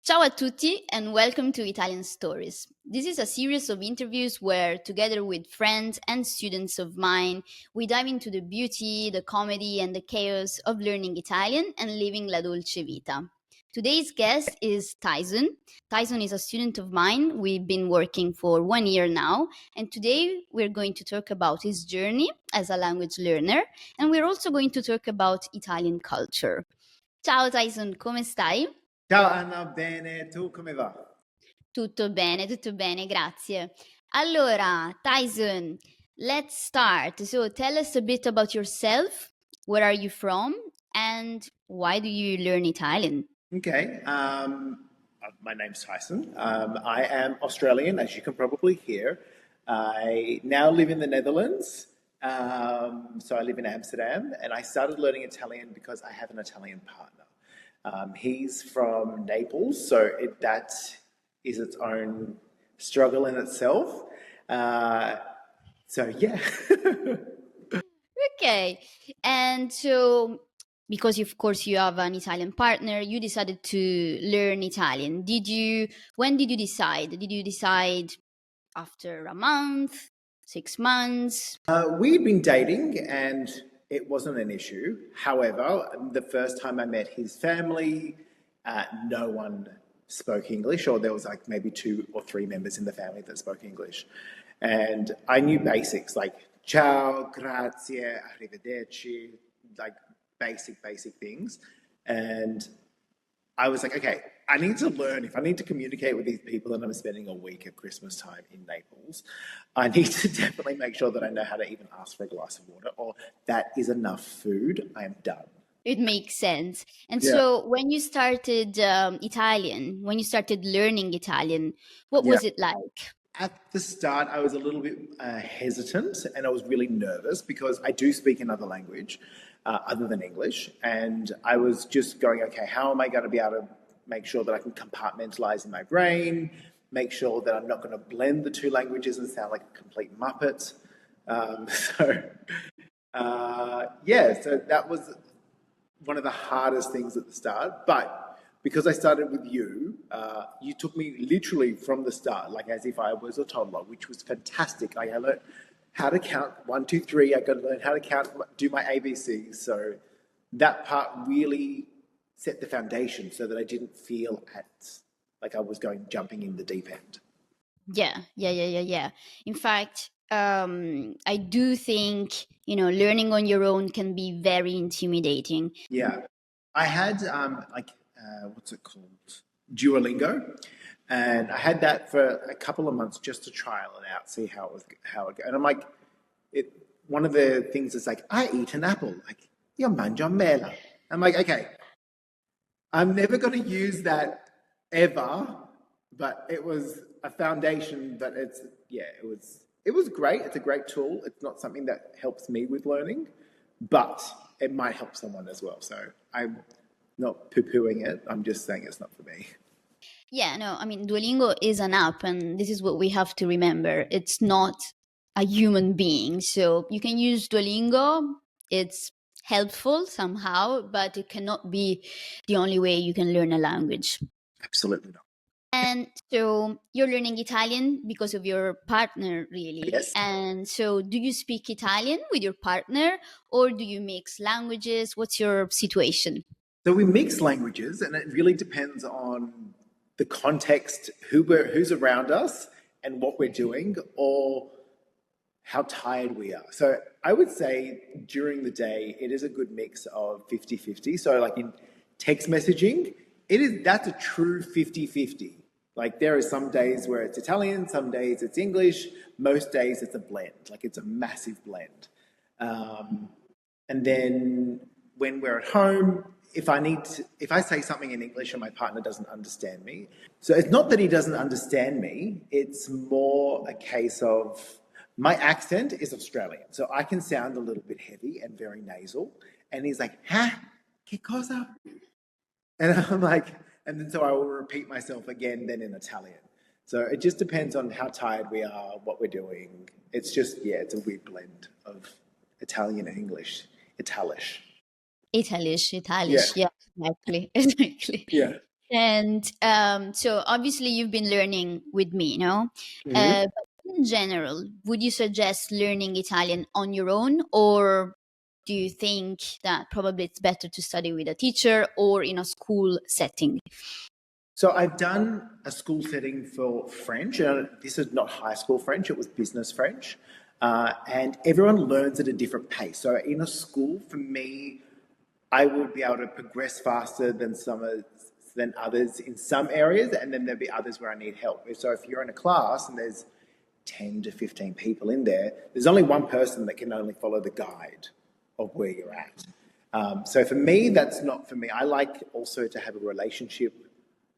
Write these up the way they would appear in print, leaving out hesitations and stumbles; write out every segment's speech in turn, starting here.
Ciao a tutti and welcome to Italian Stories. This is a series of interviews where, together with friends and students of mine, we dive into the beauty, the comedy, and the chaos of learning Italian and living la dolce vita. Today's guest is Tyson. Tyson is a student of mine. We've been working for 1 year now, and today we're going to talk about his journey as a language learner, and we're also going to talk about Italian culture. Ciao Tyson, come stai? Ciao Anna, bene, tu come va? Tutto bene, grazie. Allora, Tyson, let's start. So tell us a bit about yourself. Where are you from? And why do you learn Italian? Okay, my name's Tyson. I am Australian, as you can probably hear. I now live in the Netherlands. So I live in Amsterdam, and I started learning Italian because I have an Italian partner. He's from Naples, so that is its own struggle in itself. So yeah. Okay. And so, because of course you have an Italian partner, you decided to learn Italian. When did you decide? Did you decide after a month, 6 months? We'd been dating and it wasn't an issue. However, the first time I met his family, no one spoke English, or there was like maybe 2 or 3 members in the family that spoke English. And I knew basics like ciao, grazie, arrivederci, like basic things. And I was like, okay, I need to learn. If I need to communicate with these people and I'm spending a week at Christmas time in Naples, I need to definitely make sure that I know how to even ask for a glass of water or that is enough food. I am done. It makes sense. And Yeah. so when you started when you started learning Italian, what Yeah. was it like? At the start, I was a little bit hesitant and I was really nervous because I do speak another language other than English. And I was just going, okay, how am I going to be able to make sure that I can compartmentalize in my brain, make sure that I'm not going to blend the two languages and sound like a complete muppet. So that was one of the hardest things at the start. But because I started with you, you took me literally from the start, like as if I was a toddler, which was fantastic. I learned how to count 1, 2, 3. I got to learn how to count, do my ABCs. So that part really set the foundation so that I didn't feel like I was jumping in the deep end. Yeah. In fact, I do think, learning on your own can be very intimidating. Yeah, I had what's it called, Duolingo, and I had that for a couple of months just to trial it out, see how it go. And I'm like, one of the things is like, I eat an apple, like io mangio a mela. I'm like, okay, I'm never going to use that ever, but it was a foundation. But it was great. It's a great tool. It's not something that helps me with learning, but it might help someone as well. So I'm not poo-pooing it. I'm just saying it's not for me. Yeah, no, I mean, Duolingo is an app, and this is what we have to remember. It's not a human being. So you can use Duolingo, it's helpful somehow, but it cannot be the only way you can learn a language. Absolutely not. And so you're learning Italian because of your partner, really. Yes. And so do you speak Italian with your partner or do you mix languages? What's your situation? So we mix languages, and it really depends on the context, who's around us, and what we're doing, or how tired we are. So I would say during the day, it is a good mix of 50-50. So like in text messaging, that's a true 50-50. Like there are some days where it's Italian, some days it's English, most days it's a blend, like it's a massive blend. And then when we're at home, if I say something in English and my partner doesn't understand me, so it's not that he doesn't understand me, it's more a case of my accent is Australian, so I can sound a little bit heavy and very nasal. And he's like, "Ha, che cosa?" And I'm like, and then so I will repeat myself again, then in Italian. So it just depends on how tired we are, what we're doing. It's just, it's a weird blend of Italian and English, Italish. Italish, Yeah. yeah, exactly, exactly. Yeah. And so obviously you've been learning with me, no? Mhm. But in general, would you suggest learning Italian on your own, or do you think that probably it's better to study with a teacher or in a school setting? So I've done a school setting for French, and this is not high school French; it was business French, and everyone learns at a different pace. So in a school, for me, I would be able to progress faster than than others in some areas, and then there'll be others where I need help. So if you're in a class and there's 10 to 15 people in there, there's only one person that can only follow the guide of where you're at. So for me, that's not for me. I like also to have a relationship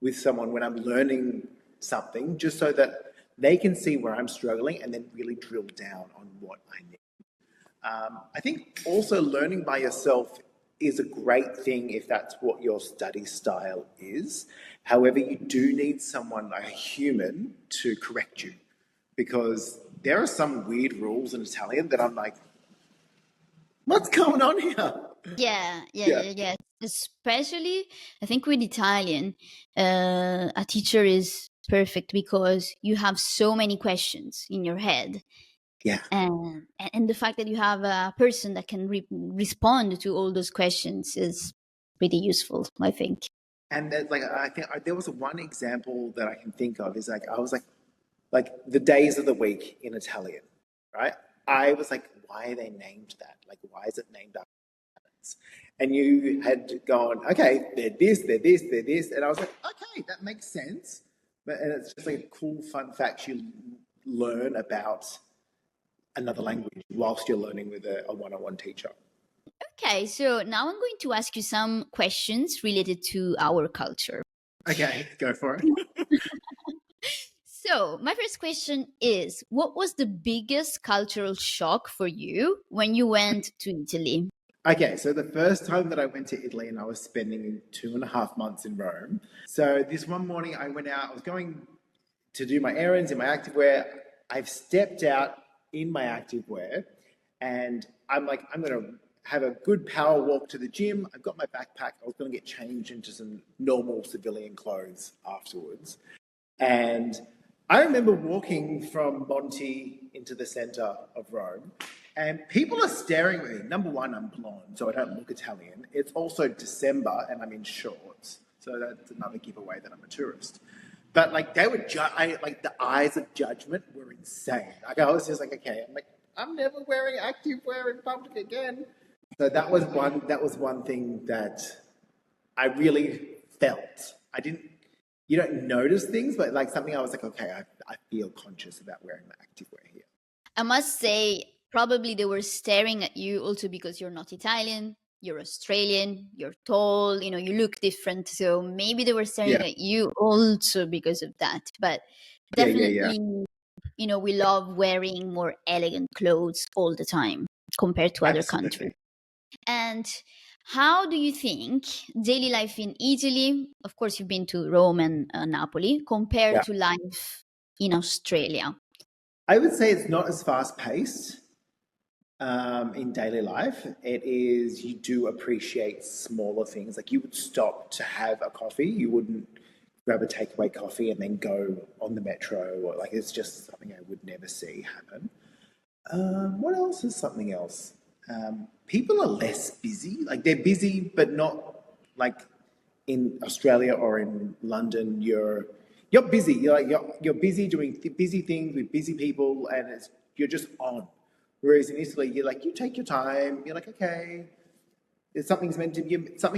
with someone when I'm learning something, just so that they can see where I'm struggling and then really drill down on what I need. I think also learning by yourself is a great thing if that's what your study style is. However, you do need someone, like a human, to correct you because there are some weird rules in Italian that I'm like, what's going on here? Yeah. Yeah. Especially, I think with Italian, a teacher is perfect because you have so many questions in your head, Yeah. and the fact that you have a person that can respond to all those questions is pretty useful, I think. And there's like, I think there was one example that I can think of is like, I was like the days of the week in Italian, right? I was like, why are they named that? Like, why is it named after planets? And you had gone, okay, they're this, they're this, they're this. And I was like, okay, that makes sense. But, and it's just like a cool, fun fact you learn about another language whilst you're learning with a one-on-one teacher. Okay, so now I'm going to ask you some questions related to our culture. Okay, go for it. So, my first question is, what was the biggest cultural shock for you when you went to Italy? Okay, so the first time that I went to Italy and I was spending 2.5 months in Rome. So this one morning I went out, I was going to do my errands in my activewear. I've stepped out in my activewear and I'm like, I'm going to have a good power walk to the gym. I've got my backpack. I was going to get changed into some normal civilian clothes afterwards. And I remember walking from Monte into the center of Rome, and people are staring at me. Number one, I'm blonde, so I don't look Italian. It's also December, and I'm in shorts, so that's another giveaway that I'm a tourist. But like they were, like the eyes of judgment were insane. Like I was just like, okay, I'm like, I'm never wearing activewear in public again. So that was one. That was one thing that I really felt. I didn't. You don't notice things, but like something I was like, okay, I feel conscious about wearing my activewear here. I must say, probably they were staring at you also because you're not Italian, you're Australian, you're tall, you look different. So maybe they were Yeah, staring at you also because of that. But yeah. definitely, we love wearing more elegant clothes all the time compared to other countries. Absolutely. And how do you think daily life in Italy, of course, you've been to Rome and Napoli, compared Yeah. to life in Australia? I would say it's not as fast paced in daily life. It is, you do appreciate smaller things. Like you would stop to have a coffee, you wouldn't grab a takeaway coffee and then go on the metro, or like it's just something I would never see happen. What else is something else? People are less busy. Like they're busy, but not like in Australia or in London. You're busy. You're busy doing busy things with busy people, and you're just on. Whereas in Italy, you're like you take your time. You're like okay, if something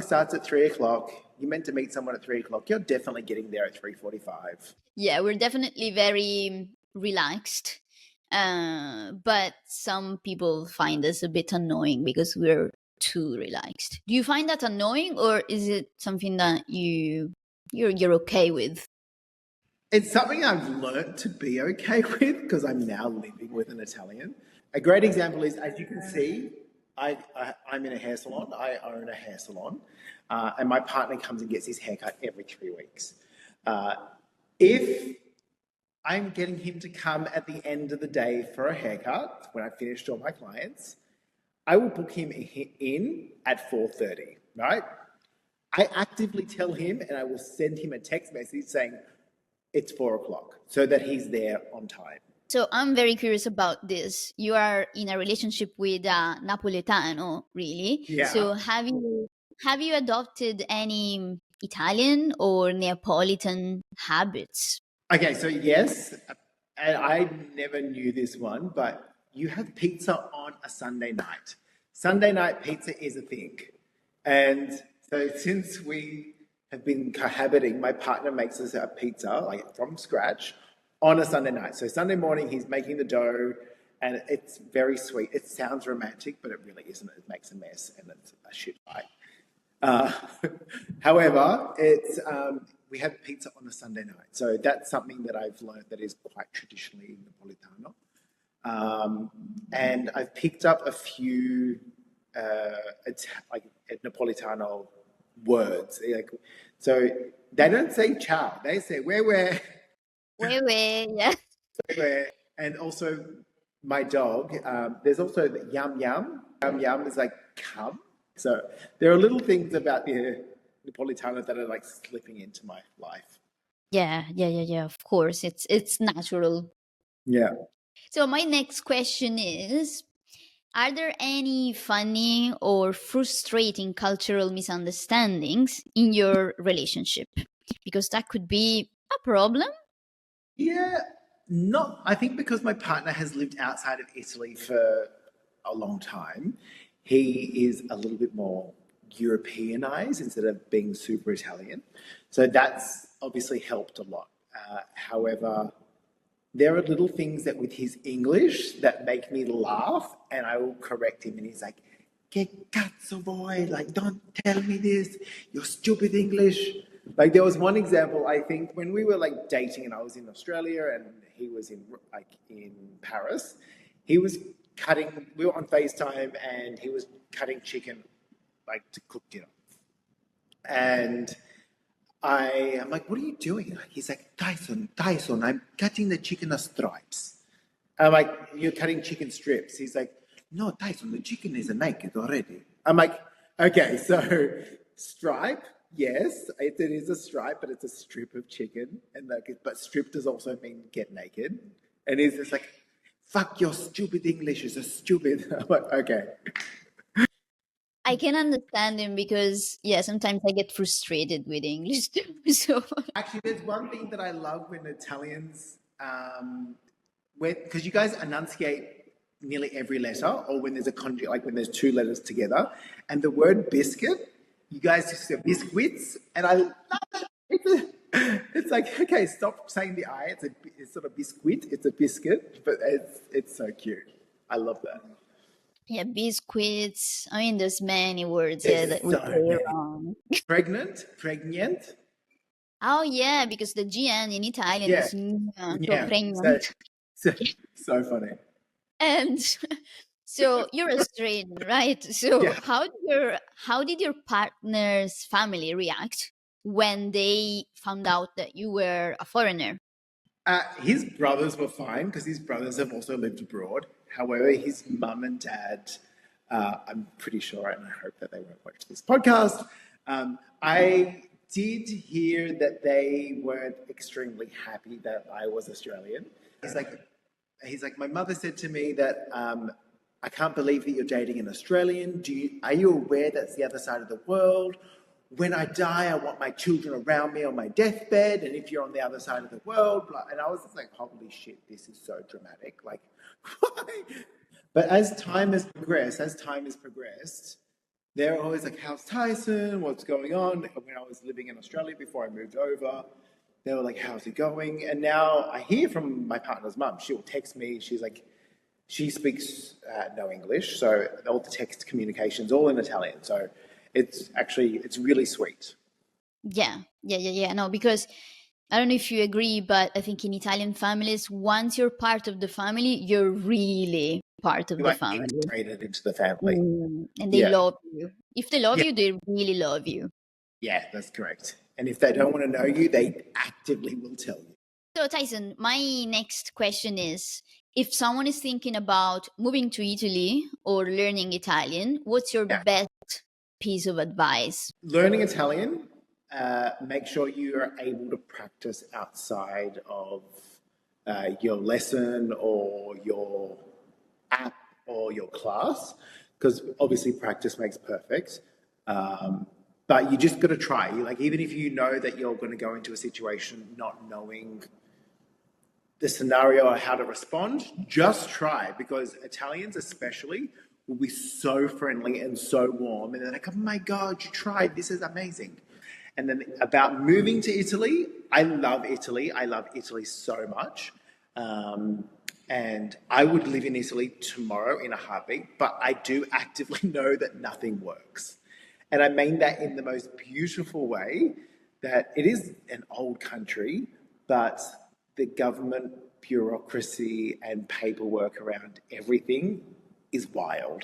starts at 3 o'clock. You're meant to meet someone at 3 o'clock. You're definitely getting there at 3:45. Yeah, we're definitely very relaxed. But some people find us a bit annoying because we're too relaxed. Do you find that annoying, or is it something that you're okay with? It's something I've learnt to be okay with because I'm now living with an Italian. A great example is, as you can see, I'm in a hair salon. I own a hair salon, and my partner comes and gets his haircut every 3 weeks. Uh, if I'm getting him to come at the end of the day for a haircut when I've finished all my clients, I will book him in at 4:30. Right? I actively tell him, and I will send him a text message saying it's 4 o'clock so that he's there on time. So I'm very curious about this. You are in a relationship with Napoletano, really. Yeah. So have you adopted any Italian or Neapolitan habits? Okay, so yes, and I never knew this one, but you have pizza on a Sunday night. Sunday night pizza is a thing. And so since we have been cohabiting, my partner makes us a pizza, like from scratch, on a Sunday night. So Sunday morning, he's making the dough, and it's very sweet. It sounds romantic, but it really isn't. It makes a mess, and it's a shit fight. Uh, however, it's we have pizza on a Sunday night, so that's something that I've learned that is quite traditionally Napolitano. And I've picked up a few like Napolitano words. Like, so they don't say ciao; they say where, Wait, yeah. where, and also my dog. There's also the yum yum. Yum yum is like come. So there are little things about the Napolitano that are like slipping into my life. Yeah. Of course, it's natural. Yeah. So my next question is: are there any funny or frustrating cultural misunderstandings in your relationship? Because that could be a problem. Yeah, not. I think because my partner has lived outside of Italy for a long time, he is a little bit more Europeanized instead of being super Italian. So that's obviously helped a lot. However, there are little things that with his English that make me laugh, and I will correct him, and he's like, "Que cazzo vuoi? Like, don't tell me this. Your stupid English." Like, there was one example. I think when we were like dating, and I was in Australia, and he was in Paris. He was cutting. We were on FaceTime, and he was cutting chicken, like to cook dinner, and I'm like, what are you doing? He's like, Tyson, I'm cutting the chicken stripes. I'm like, you're cutting chicken strips. He's like, no, Tyson, the chicken is naked already. I'm like, okay, so stripe, yes, it is a stripe, but it's a strip of chicken. And like, but strip does also mean get naked. And he's just like, fuck your stupid English is a stupid. I'm like, okay. I can understand him because yeah, sometimes I get frustrated with English too. So Actually, there's one thing that I love when Italians, because you guys enunciate nearly every letter, or when there's a conjugate, like when there's two letters together, and the word biscuit, you guys just say biscuits, and I love it. It's like, okay, stop saying the I. It's sort of biscuit. It's a biscuit, but it's so cute. I love that. yeah, biscuits. I mean, there's many words yeah There's that we so say many. wrong. Pregnant. Oh yeah, because the GN in Italian Yeah, is gn, so yeah. So, pregnant. so, so funny. And so you're Australian, right? So Yeah. how did your partner's family react when they found out that you were a foreigner? His brothers were fine because his brothers have also lived abroad. However, his mum and dad, I'm pretty sure, and I hope that they won't watch this podcast. I did hear that they weren't extremely happy that I was Australian. He's like, my mother said to me that I can't believe that you're dating an Australian. Are you aware that's the other side of the world? When I die, I want my children around me on my deathbed. And if you're on the other side of the world, blah. And I was just like, holy shit, this is so dramatic. Like, why? But as time has progressed, they're always like, how's Tyson? What's going on? When I was living in Australia before I moved over, they were like, how's it going? And now I hear from my partner's mum. She'll text me. She's like, she speaks no English, so all the text communication's all in Italian. So it's really sweet. Yeah. No, because I don't know if you agree, but I think in Italian families, once you're part of the family, you're really part of You're the like family. integrated into the family. And they Yeah, love you. If they love yeah, you, they really love you. yeah, that's correct. And if they don't want to know you, they actively will tell you. So, Tyson, my next question is if someone is thinking about moving to Italy or learning Italian, what's your Yeah. best piece of advice? Learning Italian, make sure you are able to practice outside of your lesson or your app or your class, because obviously practice makes perfect. But you just got to try. Like, even if you know that you're going to go into a situation not knowing the scenario or how to respond, just try, because Italians especially will be so friendly and so warm, and they're like, "Oh my God, you tried! This is amazing." And then about moving to Italy, I love Italy. I love Italy so much. And I would live in Italy tomorrow in a heartbeat, but I do actively know that nothing works. And I mean that in the most beautiful way, that it is an old country, but the government bureaucracy and paperwork around everything is wild.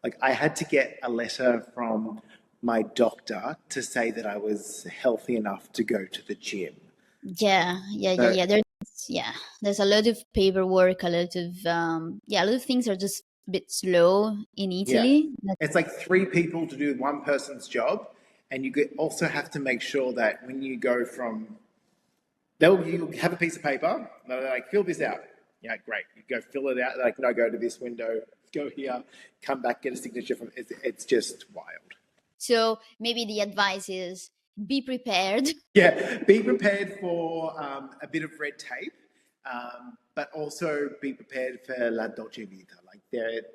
Like, I had to get a letter from my doctor to say that I was healthy enough to go to the gym. Yeah, yeah, yeah, So, yeah. There's a lot of paperwork, a lot of things are just a bit slow in yeah, Italy. it's like three people to do one person's job. And you also have to make sure that when you go from, you have a piece of paper, they're like, fill this out. Yeah, great. You go fill it out. They're like, no, go to this window, go here, come back, get a signature from, it's just wild. So maybe the advice is be prepared. Yeah, be prepared for a bit of red tape, but also be prepared for la dolce vita. Like,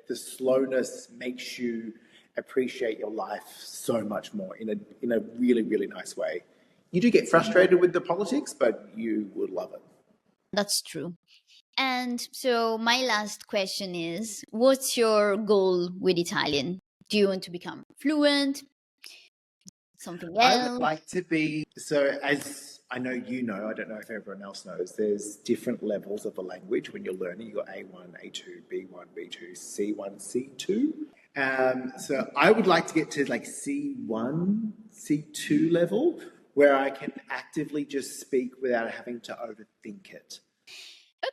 the slowness makes you appreciate your life so much more in a really, really nice way. You do get frustrated with the politics, but you would love it. That's true. And so my last question is, what's your goal with Italian? Do you want to become fluent? Something I would else? like to be, so as I know you know, I don't know if everyone else knows, there's different levels of a language when you're learning. You've got A1, A2, B1, B2, C1, C2. So I would like to get to like C1, C2 level, where I can actively just speak without having to overthink it.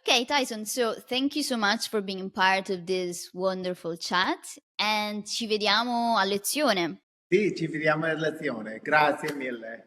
Okay, Tyson. So thank you so much for being part of this wonderful chat and ci vediamo a lezione. Sì, ci vediamo alla lezione. Grazie mille.